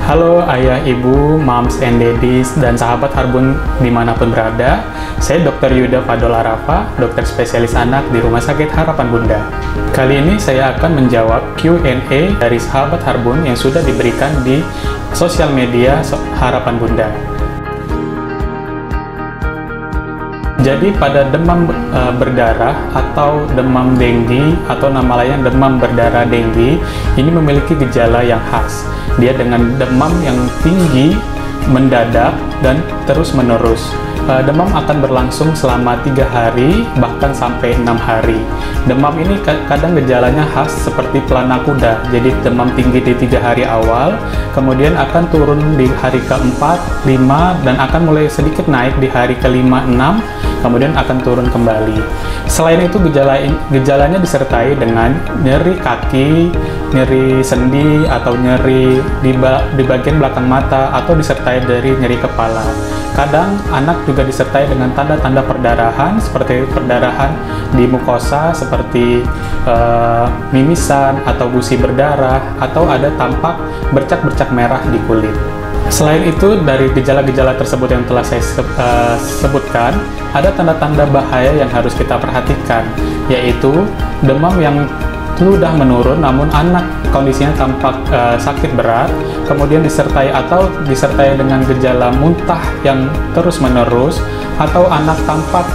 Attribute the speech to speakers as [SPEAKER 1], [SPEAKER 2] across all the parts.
[SPEAKER 1] Halo ayah, ibu, moms and daddies, dan sahabat Harbun dimanapun berada. Saya Dr. Yuda Fadol Arafa, dokter spesialis anak di Rumah Sakit Harapan Bunda. Kali ini saya akan menjawab Q&A dari sahabat Harbun yang sudah diberikan di sosial media Harapan Bunda. Jadi pada demam berdarah atau demam denggi atau nama lainnya demam berdarah denggi, ini memiliki gejala yang khas. Dia dengan demam yang tinggi, mendadak, dan terus-menerus. Demam akan berlangsung selama 3 hari, bahkan sampai 6 hari. Demam ini kadang gejalanya khas seperti pelana kuda. Jadi demam tinggi di 3 hari awal, kemudian akan turun di hari ke-4, 5, dan akan mulai sedikit naik di hari ke-5, 6, kemudian akan turun kembali. Selain itu, gejalanya disertai dengan nyeri kaki, nyeri sendi, atau nyeri di bagian belakang mata, atau disertai dari nyeri kepala. Kadang anak juga disertai dengan tanda-tanda perdarahan, seperti perdarahan di mukosa, seperti mimisan atau gusi berdarah, atau ada tampak bercak-bercak merah di kulit. Selain itu, dari gejala-gejala tersebut yang telah saya sebutkan, ada tanda-tanda bahaya yang harus kita perhatikan, yaitu demam yang sudah menurun namun anak kondisinya tampak sakit berat, kemudian disertai dengan gejala muntah yang terus-menerus, atau anak tampak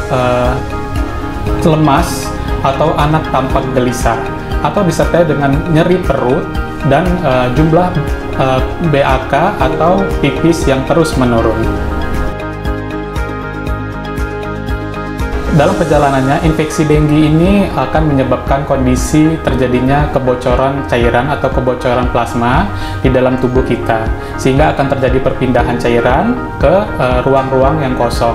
[SPEAKER 1] lemas, atau anak tampak gelisah, atau disertai dengan nyeri perut dan jumlah BAK atau pipis yang terus menurun. Dalam perjalanannya, infeksi denggi ini akan menyebabkan kondisi terjadinya kebocoran cairan atau kebocoran plasma di dalam tubuh kita, sehingga akan terjadi perpindahan cairan ke ruang-ruang yang kosong.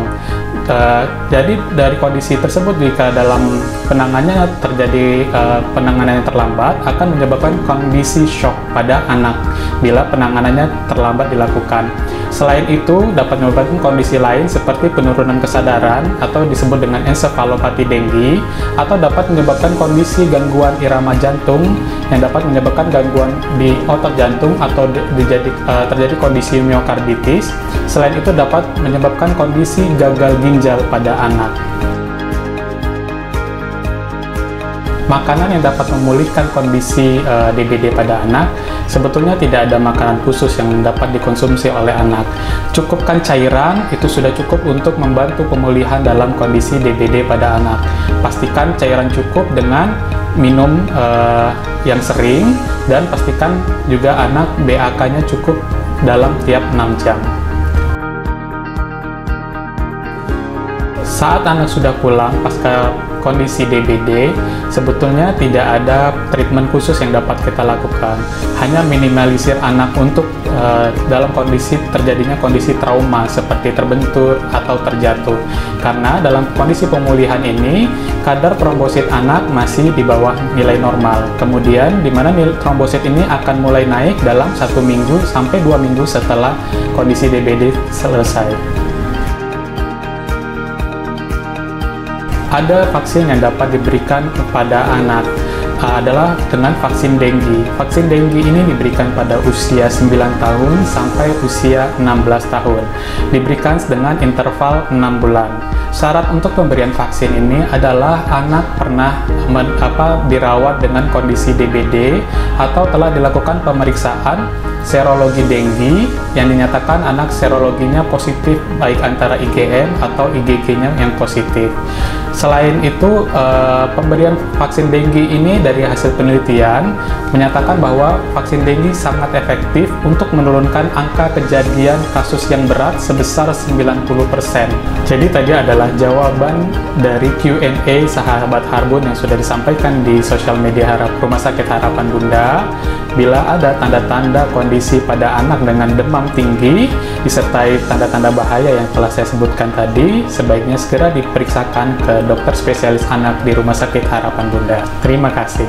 [SPEAKER 1] Jadi dari kondisi tersebut, jika dalam penanganannya terjadi penanganan yang terlambat, akan menyebabkan kondisi shock pada anak bila penanganannya terlambat dilakukan. Selain itu, dapat menyebabkan kondisi lain seperti penurunan kesadaran atau disebut dengan ensefalopati denggi, atau dapat menyebabkan kondisi gangguan irama jantung yang dapat menyebabkan gangguan di otot jantung atau terjadi kondisi miokarditis. Selain itu, dapat menyebabkan kondisi gagal ginjal pada anak. Makanan yang dapat memulihkan kondisi DBD pada anak, sebetulnya tidak ada makanan khusus yang dapat dikonsumsi oleh anak. Cukupkan cairan, itu sudah cukup untuk membantu pemulihan dalam kondisi DBD pada anak. Pastikan cairan cukup dengan minum yang sering, dan pastikan juga anak BAK-nya cukup dalam tiap 6 jam. Saat anak sudah pulang pasca kondisi DBD, sebetulnya tidak ada treatment khusus yang dapat kita lakukan. Hanya minimalisir anak untuk dalam kondisi terjadinya kondisi trauma seperti terbentur atau terjatuh. Karena dalam kondisi pemulihan ini, kadar trombosit anak masih di bawah nilai normal. Kemudian, di mana nilai trombosit ini akan mulai naik dalam 1 minggu sampai 2 minggu setelah kondisi DBD selesai. Ada vaksin yang dapat diberikan kepada anak adalah dengan vaksin denggi. Vaksin denggi ini diberikan pada usia 9 tahun sampai usia 16 tahun. Diberikan dengan interval 6 bulan. Syarat untuk pemberian vaksin ini adalah anak pernah dirawat dengan kondisi DBD atau telah dilakukan pemeriksaan serologi denggi yang dinyatakan anak serologinya positif, baik antara IgM atau IgG-nya yang positif. Selain itu, pemberian vaksin denggi ini dari hasil penelitian menyatakan bahwa vaksin denggi sangat efektif untuk menurunkan angka kejadian kasus yang berat sebesar 90%. Jadi tadi adalah jawaban dari Q&A sahabat Harbun yang sudah disampaikan di sosial media Rumah Sakit Harapan Bunda. Bila ada tanda-tanda kondisi pada anak dengan demam tinggi disertai tanda-tanda bahaya yang telah saya sebutkan tadi, sebaiknya segera diperiksakan ke dokter spesialis anak di Rumah Sakit Harapan Bunda. Terima kasih.